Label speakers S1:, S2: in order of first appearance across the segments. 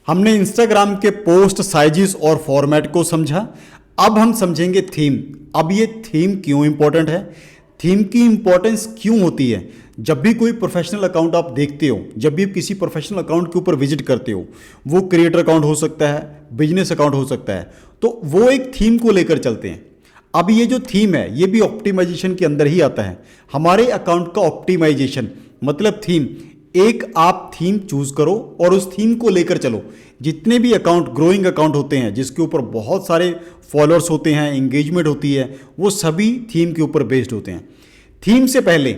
S1: हमने इंस्टाग्राम के post sizes और फॉर्मेट को समझा। अब हम समझेंगे थीम। अब ये थीम क्यों इंपॉर्टेंट है, थीम की इंपॉर्टेंस क्यों होती है। जब भी कोई प्रोफेशनल अकाउंट आप देखते हो, जब भी किसी प्रोफेशनल अकाउंट के ऊपर विजिट करते हो, वो क्रिएटर अकाउंट हो सकता है, बिजनेस अकाउंट हो सकता है, तो वो एक थीम को लेकर चलते हैं। अब ये जो थीम है ये भी ऑप्टिमाइजेशन के अंदर ही आता है। हमारे अकाउंट का ऑप्टिमाइजेशन मतलब थीम। एक आप थीम चूज करो और उस थीम को लेकर चलो। जितने भी अकाउंट ग्रोइंग अकाउंट होते हैं जिसके ऊपर बहुत सारे फॉलोअर्स होते हैं, एंगेजमेंट होती है, वो सभी थीम के ऊपर बेस्ड होते हैं। थीम से पहले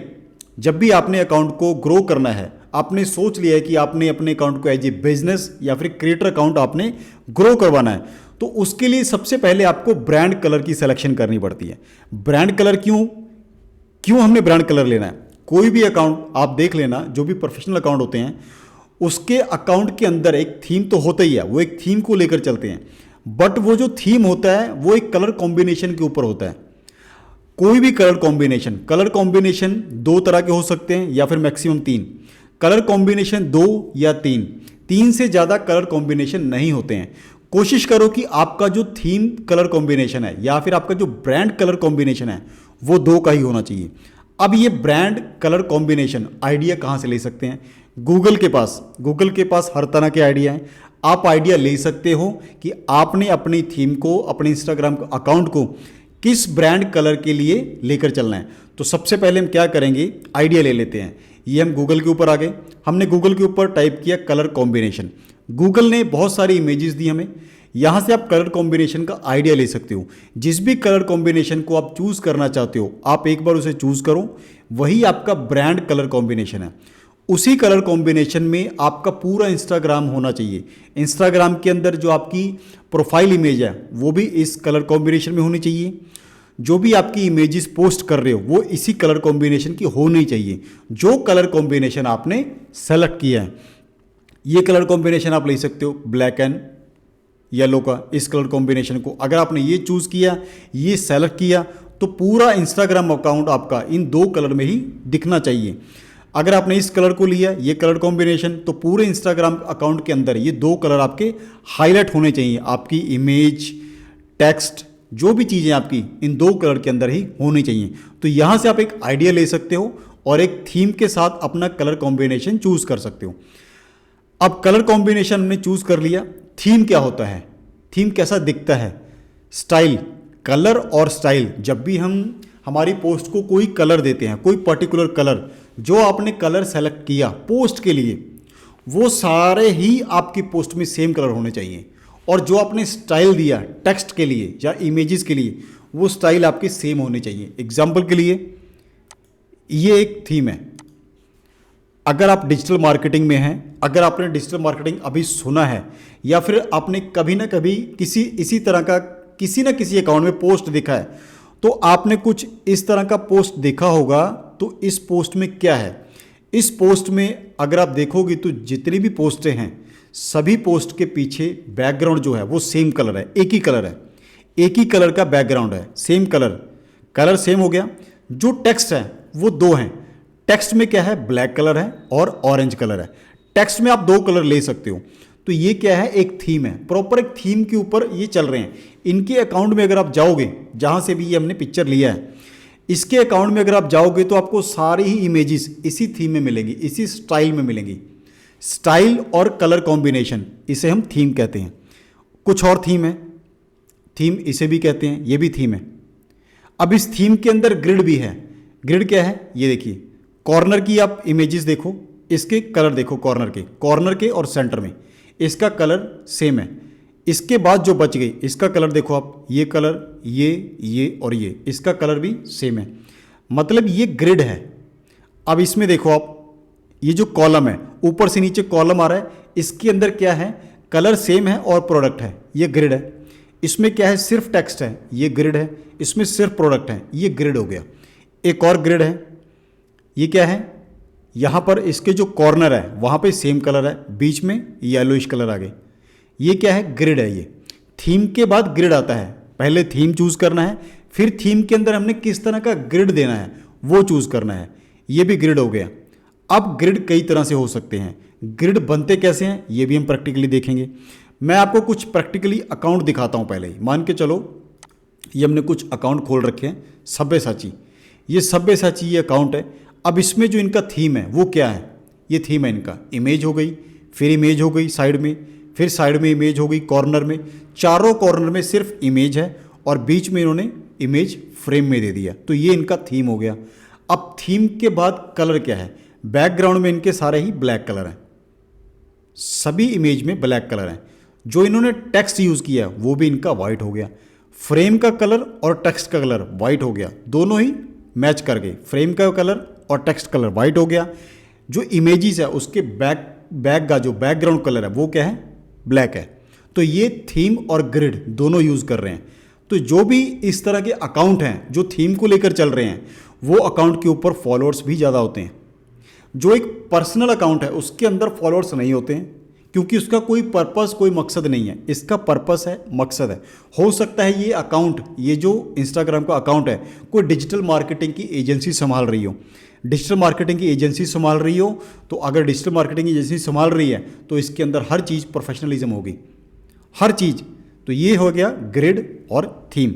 S1: जब भी आपने अकाउंट को ग्रो करना है, आपने सोच लिया है कि आपने अपने अकाउंट को एज ए बिजनेस या फिर क्रिएटर अकाउंट आपने ग्रो करवाना है, तो उसके लिए सबसे पहले आपको ब्रांड कलर की सिलेक्शन करनी पड़ती है। ब्रांड कलर क्यों हमने ब्रांड कलर लेना है। कोई भी अकाउंट आप देख लेना, जो भी प्रोफेशनल अकाउंट होते हैं उसके अकाउंट के अंदर एक थीम तो होता ही है, वो एक थीम को लेकर चलते हैं। बट वो जो थीम होता है वो एक कलर कॉम्बिनेशन के ऊपर होता है। कोई भी कलर कॉम्बिनेशन दो तरह के हो सकते हैं या फिर मैक्सिमम तीन। कलर कॉम्बिनेशन दो या तीन से ज़्यादा कलर कॉम्बिनेशन नहीं होते हैं। कोशिश करो कि आपका जो थीम कलर कॉम्बिनेशन है या फिर आपका जो ब्रांड कलर कॉम्बिनेशन है वो दो का ही होना चाहिए। अब ये ब्रांड कलर कॉम्बिनेशन आइडिया कहाँ से ले सकते हैं। गूगल के पास हर तरह के आइडिया हैं। आप आइडिया ले सकते हो कि आपने अपनी थीम को, अपने इंस्टाग्राम अकाउंट को किस ब्रांड कलर के लिए लेकर चलना है। तो सबसे पहले हम क्या करेंगे, आइडिया ले लेते हैं। ये हम गूगल के ऊपर आ गए। हमने गूगल के ऊपर टाइप किया कलर कॉम्बिनेशन। गूगल ने बहुत सारी इमेजेस दी हमें। यहाँ से आप कलर कॉम्बिनेशन का आइडिया ले सकते हो। जिस भी कलर कॉम्बिनेशन को आप चूज़ करना चाहते हो, आप एक बार उसे चूज़ करो, वही आपका ब्रांड कलर कॉम्बिनेशन है। उसी कलर कॉम्बिनेशन में आपका पूरा इंस्टाग्राम होना चाहिए। इंस्टाग्राम के अंदर जो आपकी प्रोफाइल इमेज है वो भी इस कलर कॉम्बिनेशन में होनी चाहिए। जो भी आपकी इमेजेस पोस्ट कर रहे हो वो इसी कलर कॉम्बिनेशन की होनी चाहिए, जो कलर कॉम्बिनेशन आपने सेलेक्ट किया है। ये कलर कॉम्बिनेशन आप ले सकते हो ब्लैक एंड येलो का। इस कलर कॉम्बिनेशन को अगर आपने ये चूज़ किया, ये सेलेक्ट किया, तो पूरा इंस्टाग्राम अकाउंट आपका इन दो कलर में ही दिखना चाहिए। अगर आपने इस कलर को लिया, ये कलर कॉम्बिनेशन, तो पूरे इंस्टाग्राम अकाउंट के अंदर ये दो कलर आपके हाईलाइट होने चाहिए। आपकी इमेज, टेक्स्ट, जो भी चीज़ें आपकी इन दो कलर के अंदर ही होनी चाहिए। तो यहाँ से आप एक आइडिया ले सकते हो और एक थीम के साथ अपना कलर कॉम्बिनेशन चूज़ कर सकते हो। अब कलर कॉम्बिनेशन हमने चूज़ कर लिया। थीम क्या होता है, थीम कैसा दिखता है, स्टाइल, कलर और स्टाइल। जब भी हम हमारी पोस्ट को कोई कलर देते हैं, कोई पर्टिकुलर कलर, जो आपने कलर सेलेक्ट किया पोस्ट के लिए, वो सारे ही आपकी पोस्ट में सेम कलर होने चाहिए। और जो आपने स्टाइल दिया टेक्स्ट के लिए या इमेजेस के लिए, वो स्टाइल आपके सेम होने चाहिए। एग्जाम्पल के लिए ये एक थीम है। अगर आप डिजिटल मार्केटिंग में हैं, अगर आपने डिजिटल मार्केटिंग अभी सुना है या फिर आपने कभी ना कभी इसी तरह का किसी ना किसी अकाउंट में पोस्ट देखा है, तो आपने कुछ इस तरह का पोस्ट देखा होगा। तो इस पोस्ट में क्या है, इस पोस्ट में अगर आप देखोगे तो जितनी भी पोस्टें हैं, सभी पोस्ट के पीछे बैकग्राउंड जो है वो सेम कलर है, एक ही कलर है, एक ही कलर का बैकग्राउंड है, सेम कलर सेम हो गया। जो टेक्स्ट है वो दो हैं। टेक्स्ट में क्या है, ब्लैक कलर है और ऑरेंज कलर है। टेक्स्ट में आप दो कलर ले सकते हो। तो ये क्या है, एक थीम है, प्रॉपर एक थीम के ऊपर ये चल रहे हैं। इनके अकाउंट में अगर आप जाओगे, जहाँ से भी ये हमने पिक्चर लिया है, इसके अकाउंट में अगर आप जाओगे तो आपको सारी ही इमेजेस इसी थीम में मिलेंगी, इसी स्टाइल में मिलेंगी। स्टाइल और कलर कॉम्बिनेशन, इसे हम थीम कहते हैं। कुछ और थीम है, थीम इसे भी कहते हैं, ये भी थीम है। अब इस थीम के अंदर ग्रिड भी है। ग्रिड क्या है, ये देखिए, कॉर्नर की आप इमेजेस देखो, इसके कलर देखो, कॉर्नर के और सेंटर में इसका कलर सेम है। इसके बाद जो बच गई, इसका कलर देखो आप, ये कलर, ये और ये, इसका कलर भी सेम है। मतलब ये ग्रिड है। अब इसमें देखो आप, ये जो कॉलम है, ऊपर से नीचे कॉलम आ रहा है, इसके अंदर क्या है, कलर सेम है और प्रोडक्ट है, ये ग्रिड है। इसमें क्या है, सिर्फ टेक्स्ट है, ये ग्रिड है। इसमें सिर्फ प्रोडक्ट है, ये ग्रिड हो गया। एक और ग्रिड है, ये क्या है, यहाँ पर इसके जो कॉर्नर है वहाँ पे सेम कलर है, बीच में येलोइश कलर आ गए, ये क्या है, ग्रिड है। ये थीम के बाद ग्रिड आता है। पहले थीम चूज़ करना है, फिर थीम के अंदर हमने किस तरह का ग्रिड देना है वो चूज़ करना है। ये भी ग्रिड हो गया। अब ग्रिड कई तरह से हो सकते हैं। ग्रिड बनते कैसे हैं ये भी हम प्रैक्टिकली देखेंगे। मैं आपको कुछ प्रैक्टिकली अकाउंट दिखाता हूं। पहले ही मान के चलो ये हमने कुछ अकाउंट खोल रखे हैं। सब्यसाची, ये सब्यसाची ये अकाउंट है। अब इसमें जो इनका थीम है वो क्या है, ये थीम है इनका इमेज हो गई, फिर इमेज हो गई साइड में, फिर साइड में इमेज हो गई, कॉर्नर में, चारों कॉर्नर में सिर्फ इमेज है और बीच में इन्होंने इमेज फ्रेम में दे दिया। तो ये इनका थीम हो गया। अब थीम के बाद कलर क्या है, बैकग्राउंड में इनके सारे ही ब्लैक कलर हैं, सभी इमेज में ब्लैक कलर हैं। जो इन्होंने टेक्स्ट यूज़ किया वो भी इनका वाइट हो गया। फ्रेम का कलर और टेक्स्ट का कलर वाइट हो गया, दोनों ही मैच कर गए। फ्रेम का कलर और टेक्स्ट कलर वाइट हो गया। जो इमेजेस है उसके बैक का जो बैकग्राउंड कलर है वो क्या है, ब्लैक है। तो ये थीम और ग्रिड दोनों यूज़ कर रहे हैं। तो जो भी इस तरह के अकाउंट हैं जो थीम को लेकर चल रहे हैं वो अकाउंट के ऊपर फॉलोअर्स भी ज़्यादा होते हैं। जो एक पर्सनल अकाउंट है उसके अंदर फॉलोअर्स नहीं होते हैं, क्योंकि उसका कोई पर्पस कोई मकसद नहीं है। इसका पर्पस है, मकसद है। हो सकता है ये अकाउंट, ये जो इंस्टाग्राम का अकाउंट है कोई डिजिटल मार्केटिंग की एजेंसी संभाल रही हो, डिजिटल मार्केटिंग की एजेंसी संभाल रही हो। तो अगर डिजिटल मार्केटिंग एजेंसी संभाल रही है तो इसके अंदर हर चीज़ प्रोफेशनलिज्म होगी, हर चीज़। तो ये हो गया ग्रिड और थीम।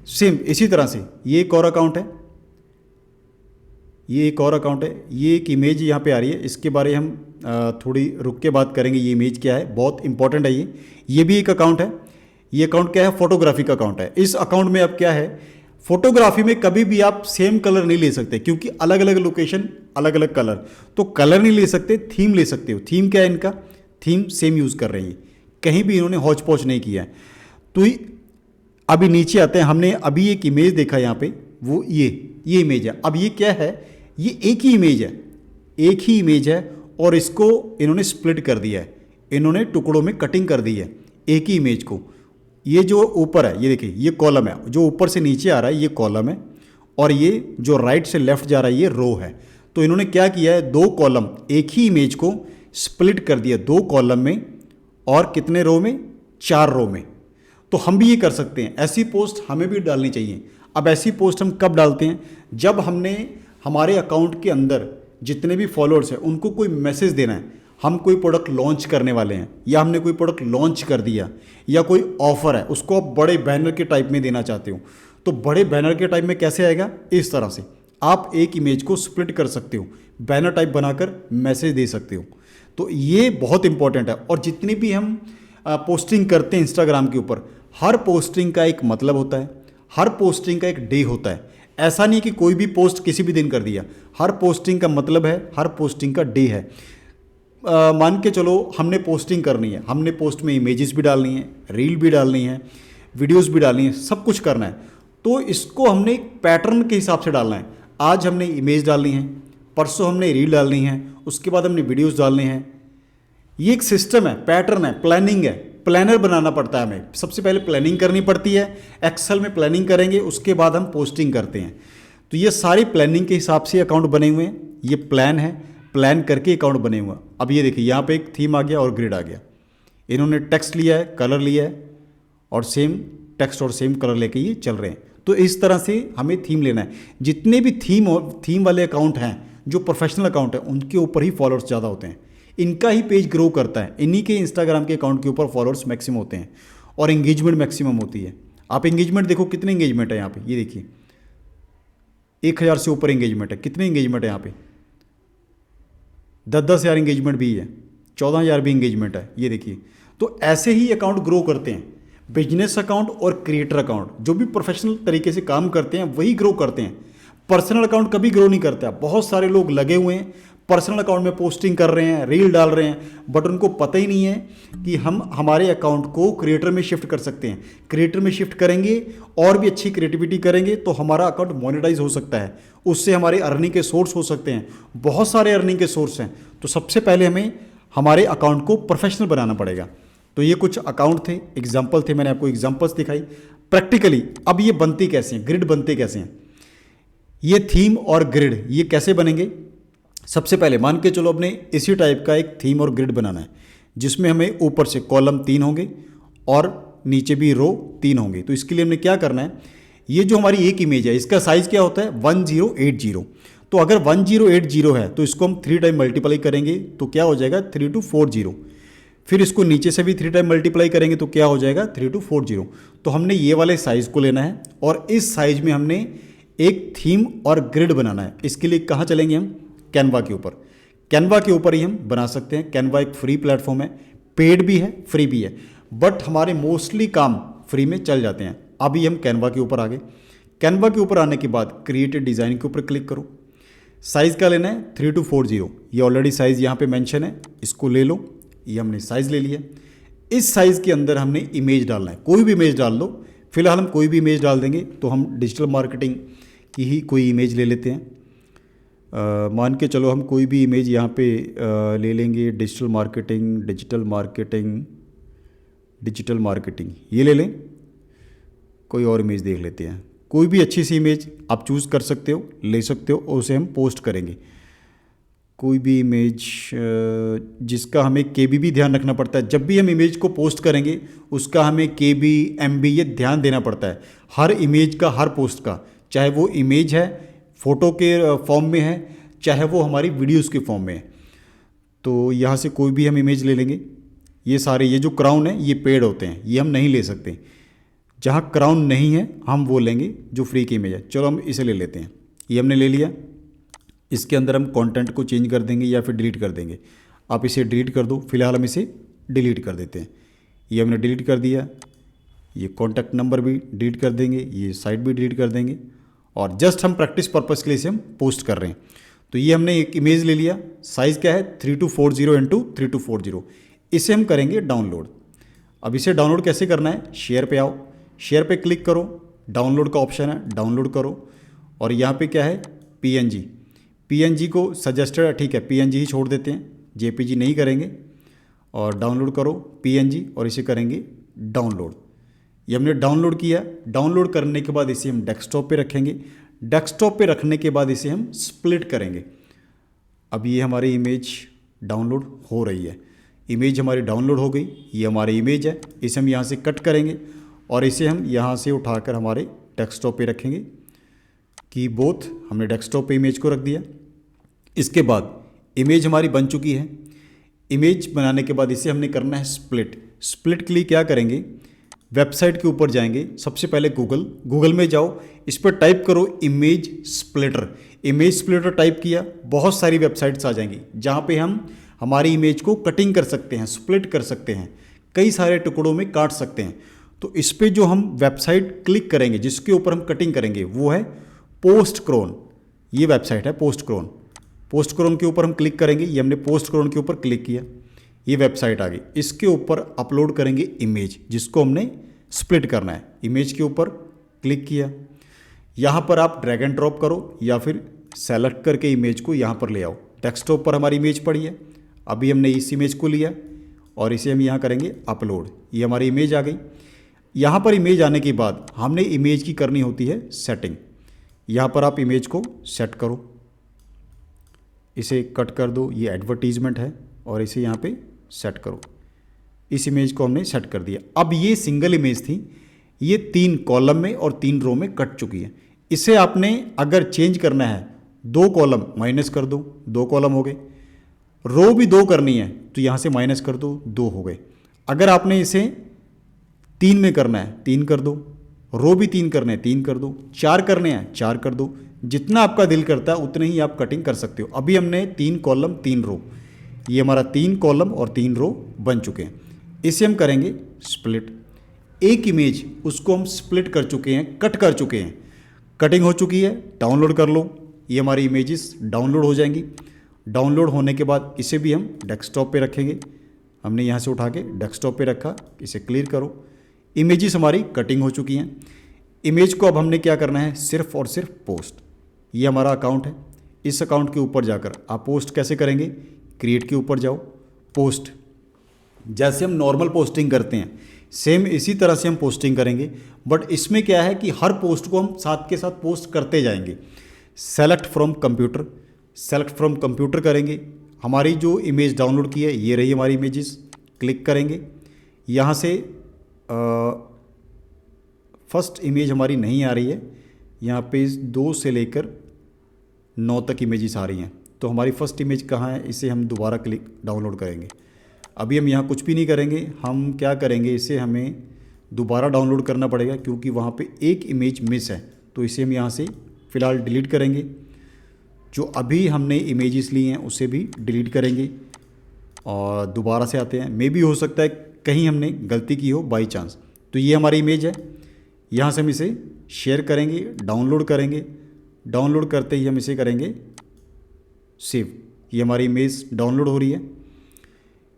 S1: सेम इसी तरह से ये एक और अकाउंट है, ये एक और अकाउंट है। ये एक इमेज यहाँ पे आ रही है, इसके बारे हम थोड़ी रुक के बात करेंगे। ये इमेज क्या है, बहुत इंपॉर्टेंट है ये भी एक अकाउंट है। ये अकाउंट क्या है, फोटोग्राफी का अकाउंट है। इस अकाउंट में अब क्या है, फोटोग्राफी में कभी भी आप सेम कलर नहीं ले सकते, क्योंकि अलग अलग लोकेशन अलग अलग कलर। तो कलर नहीं ले सकते, थीम ले सकते हो। थीम क्या है इनका, थीम सेम यूज़ कर रहे हैं, कहीं भी इन्होंने हौच पौच नहीं किया है। तो अभी नीचे आते हैं। हमने अभी एक इमेज देखा यहाँ पे, वो ये इमेज है। अब ये क्या है, ये एक ही इमेज है, एक ही इमेज है और इसको इन्होंने स्प्लिट कर दिया है, इन्होंने टुकड़ों में कटिंग कर दी है एक ही इमेज को। ये जो ऊपर है ये देखिए, ये कॉलम है, जो ऊपर से नीचे आ रहा है ये कॉलम है और ये जो राइट से लेफ्ट जा रहा है ये रो है। तो इन्होंने क्या किया है, दो कॉलम, एक ही इमेज को स्प्लिट कर दिया दो कॉलम में और कितने रो में, 4 रो में। तो हम भी ये कर सकते हैं, ऐसी पोस्ट हमें भी डालनी चाहिए। अब ऐसी पोस्ट हम कब डालते हैं, जब हमने हमारे अकाउंट के अंदर जितने भी फॉलोअर्स हैं उनको कोई मैसेज देना है। हम कोई प्रोडक्ट लॉन्च करने वाले हैं या हमने कोई प्रोडक्ट लॉन्च कर दिया या कोई ऑफर है उसको आप बड़े बैनर के टाइप में देना चाहते हो। तो बड़े बैनर के टाइप में कैसे आएगा, इस तरह से आप एक इमेज को स्प्लिट कर सकते हो, बैनर टाइप बनाकर मैसेज दे सकते हो। तो ये बहुत इंपॉर्टेंट है। और जितनी भी हम पोस्टिंग करते हैं इंस्टाग्राम के ऊपर, हर पोस्टिंग का एक मतलब होता है, हर पोस्टिंग का एक डे होता है। ऐसा नहीं कि कोई भी पोस्ट किसी भी दिन कर दिया, हर पोस्टिंग का मतलब है, हर पोस्टिंग का डे है। मान के चलो हमने पोस्टिंग करनी है, हमने पोस्ट में इमेजेस भी डालनी है, रील भी डालनी है, वीडियोस भी डालनी है, सब कुछ करना है। तो इसको हमने एक पैटर्न के हिसाब से डालना है। आज हमने इमेज डालनी है, परसों हमने रील डालनी है, उसके बाद हमने वीडियोस डालने हैं। ये एक सिस्टम है, पैटर्न है, प्लानिंग है, प्लानर बनाना पड़ता है हमें। सबसे पहले प्लानिंग करनी पड़ती है, एक्सेल में प्लानिंग करेंगे, उसके बाद हम पोस्टिंग करते हैं। तो ये सारी प्लानिंग के हिसाब से अकाउंट बने हुए हैं। ये प्लान है, प्लान करके अकाउंट बने हुए हैं। अब ये देखिए यहाँ पे एक थीम आ गया और ग्रिड आ गया। इन्होंने टेक्स्ट लिया है, कलर लिया है और सेम टेक्स्ट और सेम कलर लेके ये चल रहे हैं। तो इस तरह से हमें थीम लेना है। जितने भी थीम वाले अकाउंट हैं, जो प्रोफेशनल अकाउंट हैं, उनके ऊपर ही फॉलोअर्स ज़्यादा होते हैं, इनका ही पेज ग्रो करता है, इन्हीं के इंस्टाग्राम के अकाउंट के ऊपर फॉलोअर्स मैक्सिमम होते हैं और एंगेजमेंट मैक्सिमम होती है। आप एंगेजमेंट देखो, कितने एंगेजमेंट है यहाँ पे, ये देखिए 1000 से ऊपर एंगेजमेंट है। कितने एंगेजमेंट है यहाँ पे, 10-10 हज़ार एंगेजमेंट भी है, 14,000 भी एंगेजमेंट है, ये देखिए। तो ऐसे ही अकाउंट ग्रो करते हैं। बिजनेस अकाउंट और क्रिएटर अकाउंट, जो भी प्रोफेशनल तरीके से काम करते हैं वही ग्रो करते हैं। पर्सनल अकाउंट कभी ग्रो नहीं करता। बहुत सारे लोग लगे हुए हैं पर्सनल अकाउंट में, पोस्टिंग कर रहे हैं, रील डाल रहे हैं, बट उनको पता ही नहीं है कि हम हमारे अकाउंट को क्रिएटर में शिफ्ट कर सकते हैं। क्रिएटर में शिफ्ट करेंगे और भी अच्छी क्रिएटिविटी करेंगे तो हमारा अकाउंट मोनेटाइज हो सकता है, उससे हमारे अर्निंग के सोर्स हो सकते हैं। बहुत सारे अर्निंग के सोर्स हैं। तो सबसे पहले हमें हमारे अकाउंट को प्रोफेशनल बनाना पड़ेगा। तो ये कुछ अकाउंट थे, एग्जाम्पल थे, मैंने आपको एग्जाम्पल्स दिखाई प्रैक्टिकली। अब ये बनती कैसे हैं, ग्रिड बनते कैसे हैं, ये थीम और ग्रिड ये कैसे बनेंगे। सबसे पहले मान के चलो अपने इसी टाइप का एक थीम और ग्रिड बनाना है, जिसमें हमें ऊपर से कॉलम 3 होंगे और नीचे भी रो 3 होंगे। तो इसके लिए हमने क्या करना है, ये जो हमारी एक इमेज है इसका साइज़ क्या होता है 1080। तो अगर 1080 है तो इसको हम 3 टाइम मल्टीप्लाई करेंगे तो क्या हो जाएगा 3240। फिर इसको नीचे से भी 3 टाइम मल्टीप्लाई करेंगे तो क्या हो जाएगा 3240। तो हमने ये वाले साइज़ को लेना है और इस साइज में हमने एक थीम और ग्रिड बनाना है। इसके लिए कहाँ चलेंगे हम, कैनवा के ऊपर। कैनवा के ऊपर ही हम बना सकते हैं। कैनवा एक फ्री प्लेटफॉर्म है, पेड भी है, फ्री भी है, बट हमारे मोस्टली काम फ्री में चल जाते हैं। अभी हम कैनवा के ऊपर आ गए। कैनवा के ऊपर आने के बाद क्रिएट डिज़ाइन के ऊपर क्लिक करो। साइज़ का लेना है 3240। ये ऑलरेडी साइज़ यहाँ पे मेंशन है, इसको ले लो। ये हमने साइज़ ले लिया। इस साइज़ के अंदर हमने इमेज डालना है, कोई भी इमेज डाल लो। फिलहाल हम कोई भी इमेज डाल देंगे, तो हम डिजिटल मार्केटिंग की ही कोई इमेज ले लेते हैं। मान के चलो हम कोई भी इमेज यहाँ पे ले लेंगे। डिजिटल मार्केटिंग ये ले लें। कोई और इमेज देख लेते हैं। कोई भी अच्छी सी इमेज आप चूज़ कर सकते हो, ले सकते हो, और उसे हम पोस्ट करेंगे। कोई भी इमेज जिसका हमें केबी भी ध्यान रखना पड़ता है। जब भी हम इमेज को पोस्ट करेंगे उसका हमें केबी, एमबी ये ध्यान देना पड़ता है, हर इमेज का, हर पोस्ट का। चाहे वो इमेज है फ़ोटो के फॉर्म में है, चाहे वो हमारी वीडियोज़ के फॉर्म में है। तो यहाँ से कोई भी हम इमेज ले लेंगे। ये सारे, ये जो क्राउन है ये पेड होते हैं, ये हम नहीं ले सकते। जहाँ क्राउन नहीं है हम वो लेंगे जो फ्री की इमेज है। चलो हम इसे ले लेते हैं। ये हमने ले लिया। इसके अंदर हम कंटेंट को चेंज कर देंगे या फिर डिलीट कर देंगे। आप इसे डिलीट कर दो, फिलहाल हम इसे डिलीट कर देते हैं। ये हमने डिलीट कर दिया। ये कॉन्टैक्ट नंबर भी डिलीट कर देंगे, ये साइट भी डिलीट कर देंगे, और जस्ट हम प्रैक्टिस पर्पज़ के लिए इसे हम पोस्ट कर रहे हैं। तो ये हमने एक इमेज ले लिया। साइज़ क्या है 3240 इंटू 3240। इसे हम करेंगे डाउनलोड। अब इसे डाउनलोड कैसे करना है, शेयर पे आओ, शेयर पे क्लिक करो, डाउनलोड का ऑप्शन है, डाउनलोड करो। और यहाँ पे क्या है पीएनजी को सजेस्टेड है, ठीक है, पीएनजी ही छोड़ देते हैं, जेपीजी नहीं करेंगे। और डाउनलोड करो पीएनजी और इसे करेंगे डाउनलोड। ये हमने डाउनलोड किया। डाउनलोड करने के बाद इसे हम डेस्कटॉप पे रखेंगे। डेस्कटॉप पे रखने के बाद इसे हम स्प्लिट करेंगे। अब ये हमारी इमेज डाउनलोड हो रही है। इमेज हमारी डाउनलोड हो गई। ये हमारी इमेज है, इसे हम यहाँ से कट करेंगे और इसे हम यहाँ से उठाकर हमारे डेस्कटॉप पे रखेंगे। कि बोथ हमने डेस्कटॉप पे इमेज को रख दिया। इसके बाद इमेज हमारी बन चुकी है। इमेज बनाने के बाद इसे हमने करना है स्प्लिट। स्प्लिट के लिए क्या करेंगे, वेबसाइट के ऊपर जाएंगे। सबसे पहले गूगल में जाओ, इस पर टाइप करो image splitter. Image splitter type किया, बहुत सारी वेबसाइट्स आ जाएंगी जहाँ पे हम हमारी इमेज को कटिंग कर सकते हैं, स्प्लिट कर सकते हैं, कई सारे टुकड़ों में काट सकते हैं। तो इस पर जो हम वेबसाइट क्लिक करेंगे जिसके ऊपर हम कटिंग करेंगे वो है पोस्टक्रोन। ये वेबसाइट है पोस्टक्रोन। पोस्टक्रोन के ऊपर हम क्लिक करेंगे। ये हमने पोस्टक्रोन के ऊपर क्लिक किया, ये वेबसाइट आ गई। इसके ऊपर अपलोड करेंगे इमेज जिसको हमने स्प्लिट करना है। इमेज के ऊपर क्लिक किया। यहाँ पर आप ड्रैग एंड ड्रॉप करो या फिर सेलेक्ट करके इमेज को यहाँ पर ले आओ। डेस्कटॉप पर हमारी इमेज पड़ी है। अभी हमने इस इमेज को लिया और इसे हम यहाँ करेंगे अपलोड। ये हमारी इमेज आ गई। यहाँ पर इमेज आने के बाद हमने इमेज की करनी होती है सेटिंग। यहाँ पर आप इमेज को सेट करो, इसे कट कर दो, ये एडवर्टीजमेंट है, और इसे यहाँ पे सेट करो। इस इमेज को हमने सेट कर दिया। अब ये सिंगल इमेज थी, ये 3 कॉलम में और 3 रो में कट चुकी है। इसे आपने अगर चेंज करना है 2 कॉलम माइनस कर दो, 2 कॉलम हो गए। रो भी 2 करनी है तो यहाँ से माइनस कर दो, 2 हो गए। अगर आपने इसे 3 में करना है 3 कर दो, रो भी 3 करने हैं 3 कर दो, 4 करने हैं 4 कर दो। जितना आपका दिल करता है उतने ही आप कटिंग कर सकते हो। अभी हमने 3 कॉलम 3 रो, ये हमारा 3 कॉलम और 3 रो बन चुके हैं। इसे हम करेंगे स्प्लिट। एक इमेज उसको हम स्प्लिट कर चुके हैं, कट कर चुके हैं, कटिंग हो चुकी है। डाउनलोड कर लो, ये हमारी इमेजेस डाउनलोड हो जाएंगी। डाउनलोड होने के बाद इसे भी हम डेस्कटॉप पे रखेंगे। हमने यहाँ से उठा के डेस्कटॉप पे रखा, इसे क्लियर करो। इमेजेस हमारी कटिंग हो चुकी हैं। इमेज को अब हमने क्या करना है, सिर्फ और सिर्फ पोस्ट। ये हमारा अकाउंट है। इस अकाउंट के ऊपर जाकर आप पोस्ट कैसे करेंगे, क्रिएट के ऊपर जाओ, पोस्ट। जैसे हम नॉर्मल पोस्टिंग करते हैं सेम इसी तरह से हम पोस्टिंग करेंगे, बट इसमें क्या है कि हर पोस्ट को हम साथ के साथ पोस्ट करते जाएंगे। Select from computer, select from computer करेंगे। हमारी जो इमेज डाउनलोड की है ये रही हमारी इमेजेस, क्लिक करेंगे। यहाँ से फर्स्ट इमेज हमारी नहीं आ रही है, यहाँ पे 2 से लेकर 9 तक इमेजेस आ रही हैं। तो हमारी फर्स्ट इमेज कहाँ है, इसे हम दोबारा क्लिक डाउनलोड करेंगे। अभी हम यहाँ कुछ भी नहीं करेंगे, हम क्या करेंगे, इसे हमें दोबारा डाउनलोड करना पड़ेगा क्योंकि वहाँ पे एक इमेज मिस है। तो इसे हम यहाँ से फ़िलहाल डिलीट करेंगे। जो अभी हमने इमेजेस ली हैं उसे भी डिलीट करेंगे और दोबारा से आते हैं। मे भी हो सकता है कहीं हमने गलती की हो बाई चांस। तो ये हमारी इमेज है, यहाँ से हम इसे शेयर करेंगे, डाउनलोड करेंगे। डाउनलोड करते ही हम इसे करेंगे सेव। ये हमारी इमेज डाउनलोड हो रही है।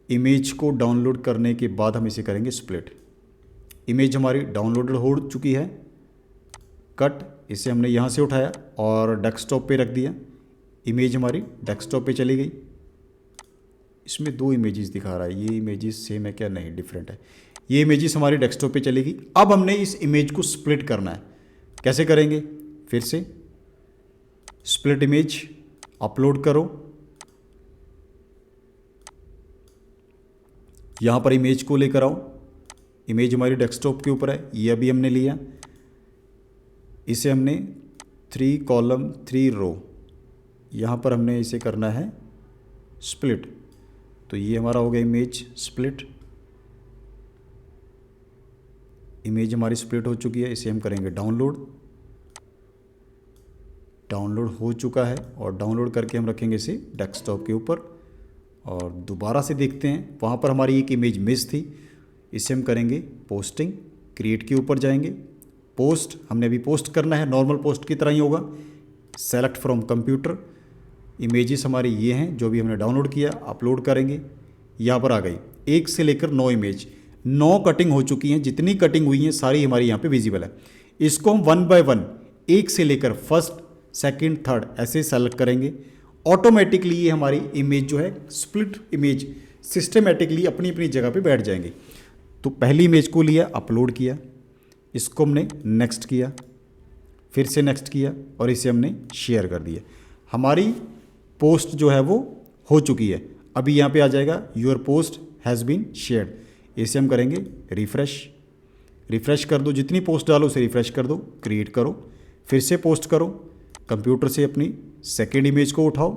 S1: इमेज को डाउनलोड करने के बाद हम इसे करेंगे स्प्लिट। इमेज हमारी डाउनलोडेड हो चुकी है। कट, इसे हमने यहाँ से उठाया और डेस्कटॉप पे रख दिया। इमेज हमारी डेस्कटॉप पे चली गई। इसमें 2 इमेजेस दिखा रहा है, ये इमेजेस सेम है क्या, नहीं डिफरेंट है। ये इमेजेस हमारी डेस्कटॉप पे चलेगी। अब हमने इस इमेज को स्प्लिट करना है। कैसे करेंगे, फिर से स्प्लिट इमेज, अपलोड करो। यहाँ पर इमेज को लेकर आओ। इमेज हमारी डेस्कटॉप के ऊपर है, ये अभी हमने लिया। इसे हमने 3 कॉलम 3 रो, यहाँ पर हमने इसे करना है स्प्लिट। तो ये हमारा हो गया इमेज स्प्लिट। इमेज हमारी स्प्लिट हो चुकी है। इसे हम करेंगे डाउनलोड। डाउनलोड हो चुका है और डाउनलोड करके हम रखेंगे इसे डेस्कटॉप के ऊपर और दोबारा से देखते हैं। वहाँ पर हमारी एक इमेज मिस थी, इसे हम करेंगे पोस्टिंग। क्रिएट के ऊपर जाएंगे, पोस्ट, हमने अभी पोस्ट करना है, नॉर्मल पोस्ट की तरह ही होगा। सेलेक्ट फ्रॉम कंप्यूटर, इमेजेस हमारी ये हैं जो भी हमने डाउनलोड किया। अपलोड करेंगे, यहाँ पर आ गई 1 से लेकर 9 इमेज। 9 कटिंग हो चुकी हैं, जितनी कटिंग हुई हैं सारी हमारी यहाँ पे विजिबल है। इसको हम 1 बाय 1 1 से लेकर फर्स्ट, सेकंड, थर्ड ऐसे सेलेक्ट करेंगे। ऑटोमेटिकली ये हमारी इमेज जो है स्प्लिट इमेज सिस्टमेटिकली अपनी अपनी जगह पे बैठ जाएंगे। तो पहली इमेज को लिया, अपलोड किया, इसको हमने नेक्स्ट किया, फिर से नेक्स्ट किया और इसे हमने शेयर कर दिया। हमारी पोस्ट जो है वो हो चुकी है। अभी यहाँ पे आ जाएगा your post has been shared. इसे हम करेंगे रिफ़्रेश। रिफ़्रेश कर दो, जितनी पोस्ट डालो उसे रिफ़्रेश कर दो, क्रिएट करो, फिर से पोस्ट करो। कंप्यूटर से अपनी सेकेंड इमेज को उठाओ,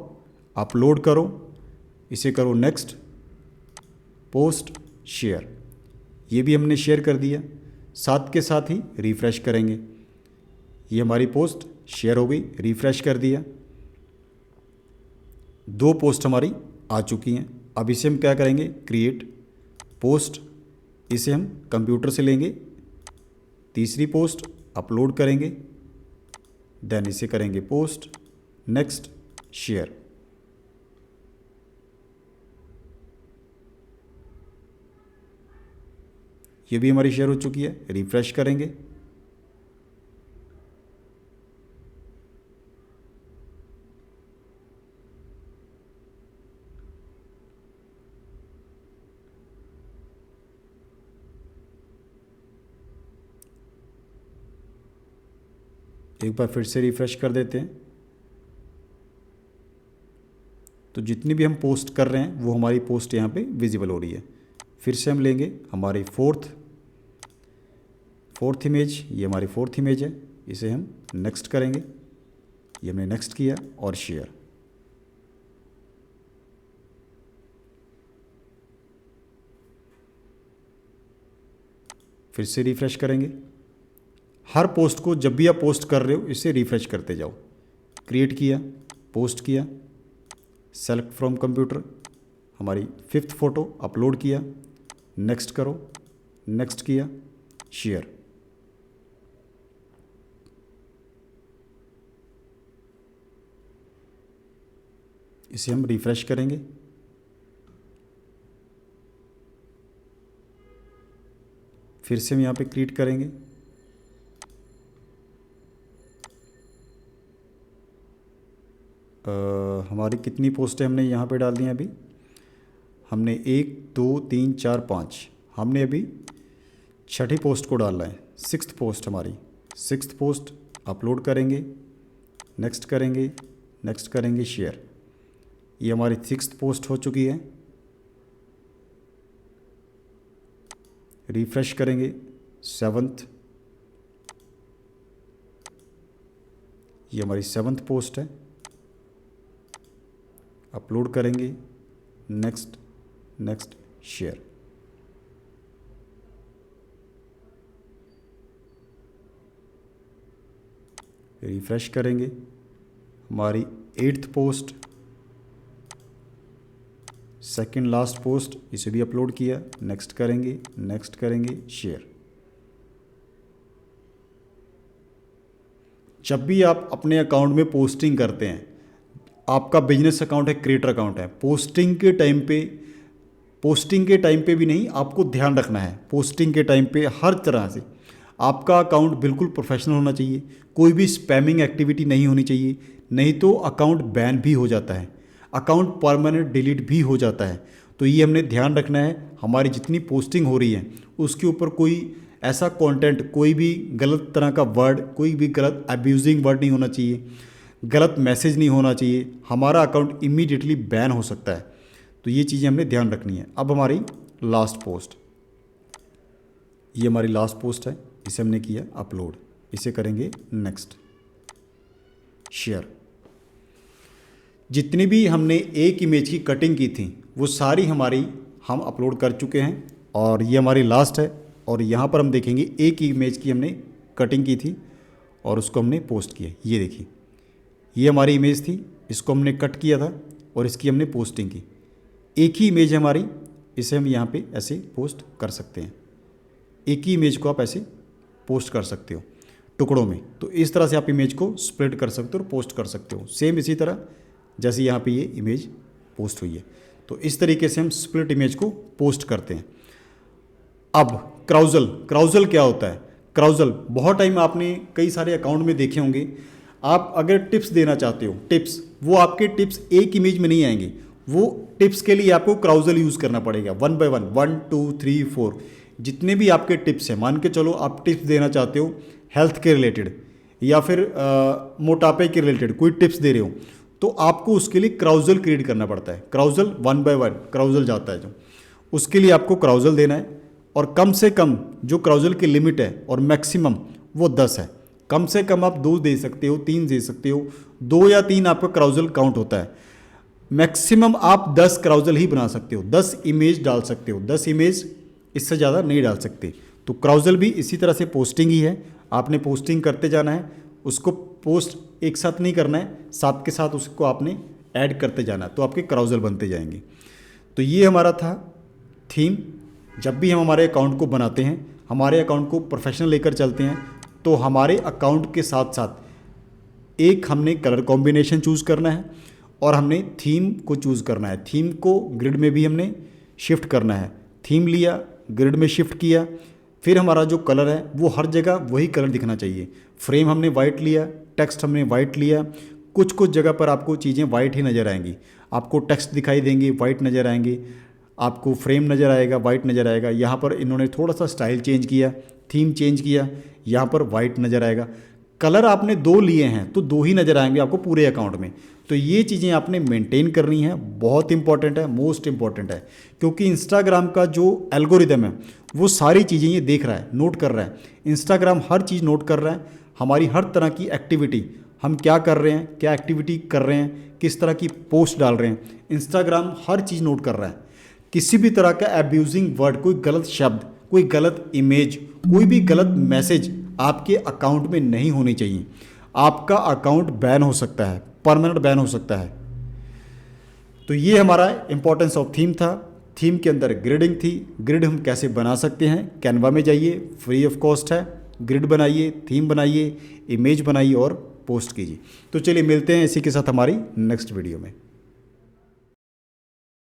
S1: अपलोड करो, इसे करो नेक्स्ट, पोस्ट, शेयर। ये भी हमने शेयर कर दिया। साथ के साथ ही रिफ़्रेश करेंगे, ये हमारी पोस्ट शेयर हो गई। रिफ़्रेश कर दिया, 2 पोस्ट हमारी आ चुकी हैं। अब इसे हम क्या करेंगे, क्रिएट पोस्ट, इसे हम कंप्यूटर से लेंगे, तीसरी पोस्ट अपलोड करेंगे, देन इसे करेंगे पोस्ट, नेक्स्ट, शेयर। ये भी हमारी शेयर हो चुकी है। रिफ्रेश करेंगे, एक बार फिर से रिफ्रेश कर देते हैं। तो जितनी भी हम पोस्ट कर रहे हैं वो हमारी पोस्ट यहाँ पे विजिबल हो रही है। फिर से हम लेंगे हमारी फोर्थ इमेज, ये हमारी फोर्थ इमेज है, इसे हम नेक्स्ट करेंगे, ये हमने नेक्स्ट किया और शेयर। फिर से रिफ्रेश करेंगे। हर पोस्ट को जब भी आप पोस्ट कर रहे हो इसे रिफ्रेश करते जाओ। क्रिएट किया, पोस्ट किया, सेलेक्ट फ्रॉम कंप्यूटर, हमारी 5th फोटो अपलोड किया, नेक्स्ट करो, नेक्स्ट किया, शेयर। इसे हम रिफ्रेश करेंगे। फिर से हम यहाँ पे क्रिएट करेंगे, हमारी कितनी पोस्टें हमने यहाँ पे डाल दी हैं अभी, हमने 1 2 3 4 5, हमने अभी 6ठी पोस्ट को डालना है। 6th पोस्ट हमारी, 6th पोस्ट अपलोड करेंगे, नेक्स्ट करेंगे, नेक्स्ट करेंगे, शेयर। ये हमारी 6th पोस्ट हो चुकी है। रिफ्रेश करेंगे, 7th, ये हमारी 7th पोस्ट है। अपलोड करेंगे, नेक्स्ट, नेक्स्ट, शेयर। रिफ्रेश करेंगे, हमारी 8th post, second last post, इसे भी अपलोड किया, नेक्स्ट करेंगे, नेक्स्ट करेंगे, शेयर। जब भी आप अपने अकाउंट में पोस्टिंग करते हैं, आपका बिजनेस अकाउंट है, क्रिएटर अकाउंट है, पोस्टिंग के टाइम पे भी नहीं, आपको ध्यान रखना है, पोस्टिंग के टाइम पे हर तरह से आपका अकाउंट बिल्कुल प्रोफेशनल होना चाहिए, कोई भी स्पैमिंग एक्टिविटी नहीं होनी चाहिए, नहीं तो अकाउंट बैन भी हो जाता है, अकाउंट परमानेंट डिलीट भी हो जाता है। तो ये हमने ध्यान रखना है, हमारी जितनी पोस्टिंग हो रही है उसके ऊपर कोई ऐसा कंटेंट, कोई भी गलत तरह का वर्ड, कोई भी गलत अब्यूजिंग वर्ड नहीं होना चाहिए, गलत मैसेज नहीं होना चाहिए, हमारा अकाउंट इमीडिएटली बैन हो सकता है। तो ये चीज़ें हमने ध्यान रखनी है। अब हमारी लास्ट पोस्ट, ये हमारी लास्ट पोस्ट है, इसे हमने किया अपलोड, इसे करेंगे नेक्स्ट, शेयर। जितनी भी हमने एक इमेज की कटिंग की थी वो सारी हमारी हम अपलोड कर चुके हैं और ये हमारी लास्ट है। और यहाँ पर हम देखेंगे एक इमेज की हमने कटिंग की थी और उसको हमने पोस्ट किया। ये देखिए, ये हमारी इमेज थी, इसको हमने कट किया था और इसकी हमने पोस्टिंग की। एक ही इमेज है हमारी, इसे हम यहाँ पे ऐसे पोस्ट कर सकते हैं। एक ही इमेज को आप ऐसे पोस्ट कर सकते हो टुकड़ों में। तो इस तरह से आप इमेज को स्प्लिट कर सकते हो और पोस्ट कर सकते हो, सेम इसी तरह जैसे यहाँ पे ये इमेज पोस्ट हुई है। तो इस तरीके से हम स्प्लिट इमेज को पोस्ट करते हैं। अब क्राउजल क्या होता है? क्राउजल बहुत टाइम आपने कई सारे अकाउंट में देखे होंगे। आप अगर टिप्स देना चाहते हो, टिप्स, वो आपके टिप्स एक इमेज में नहीं आएंगे, वो टिप्स के लिए आपको क्राउजल यूज़ करना पड़ेगा, 1 बाय 1, 1 2 3 4 जितने भी आपके टिप्स हैं। मान के चलो आप टिप्स देना चाहते हो हेल्थ के रिलेटेड या फिर मोटापे के रिलेटेड कोई टिप्स दे रहे हो, तो आपको उसके लिए क्राउजल क्रिएट करना पड़ता है। क्राउजल 1 बाय 1 क्राउजल जाता है जो, उसके लिए आपको क्राउजल देना है। और कम से कम जो क्राउजल की लिमिट है और मैक्सिमम वो 10 है। कम से कम आप 2 दे सकते हो, 3 दे सकते हो, 2 या 3 आपका क्राउजल काउंट होता है। मैक्सिमम आप 10 क्राउजल ही बना सकते हो, 10 इमेज डाल सकते हो, 10 इमेज, इससे ज़्यादा नहीं डाल सकते। तो क्राउजल भी इसी तरह से पोस्टिंग ही है, आपने पोस्टिंग करते जाना है, उसको पोस्ट एक साथ नहीं करना है, साथ के साथ उसको आपने ऐड करते जाना है, तो आपके क्राउजल बनते जाएंगे। तो ये हमारा था थीम। जब भी हम हमारे अकाउंट को बनाते हैं, हमारे अकाउंट को प्रोफेशनल लेकर चलते हैं, तो हमारे अकाउंट के साथ साथ एक हमने कलर कॉम्बिनेशन चूज़ करना है और हमने थीम को चूज़ करना है। थीम को ग्रिड में भी हमने शिफ्ट करना है। थीम लिया, ग्रिड में शिफ्ट किया, फिर हमारा जो कलर है वो हर जगह वही कलर दिखना चाहिए। फ्रेम हमने वाइट लिया, टेक्स्ट हमने वाइट लिया। कुछ कुछ जगह पर आपको चीज़ें वाइट ही नज़र आएंगी, आपको टेक्स्ट दिखाई देंगे वाइट नज़र आएंगे, आपको फ्रेम नज़र आएगा वाइट नज़र आएगा। यहाँ पर इन्होंने थोड़ा सा स्टाइल चेंज किया, थीम चेंज किया, यहाँ पर वाइट नज़र आएगा। कलर आपने 2 लिए हैं तो 2 ही नज़र आएंगे आपको पूरे अकाउंट में। तो ये चीज़ें आपने मेंटेन करनी है, बहुत इंपॉर्टेंट है, मोस्ट इंपॉर्टेंट है, क्योंकि इंस्टाग्राम का जो एल्गोरिदम है वो सारी चीज़ें ये देख रहा है, नोट कर रहा है। इंस्टाग्राम हर चीज़ नोट कर रहा है, हमारी हर तरह की एक्टिविटी, हम क्या कर रहे हैं, क्या एक्टिविटी कर रहे हैं, किस तरह की पोस्ट डाल रहे हैं, इंस्टाग्राम हर चीज़ नोट कर रहा है। किसी भी तरह का एब्यूजिंग वर्ड, कोई गलत शब्द, कोई गलत इमेज, कोई भी गलत मैसेज आपके अकाउंट में नहीं होनी चाहिए। आपका अकाउंट बैन हो सकता है, परमानेंट बैन हो सकता है। तो ये हमारा इंपॉर्टेंस ऑफ थीम था। थीम के अंदर ग्रिडिंग थी। ग्रिड हम कैसे बना सकते हैं? कैनवा में जाइए, फ्री ऑफ कॉस्ट है, ग्रिड बनाइए, थीम बनाइए, इमेज बनाइए और पोस्ट कीजिए। तो चलिए मिलते हैं इसी के साथ हमारी नेक्स्ट वीडियो में।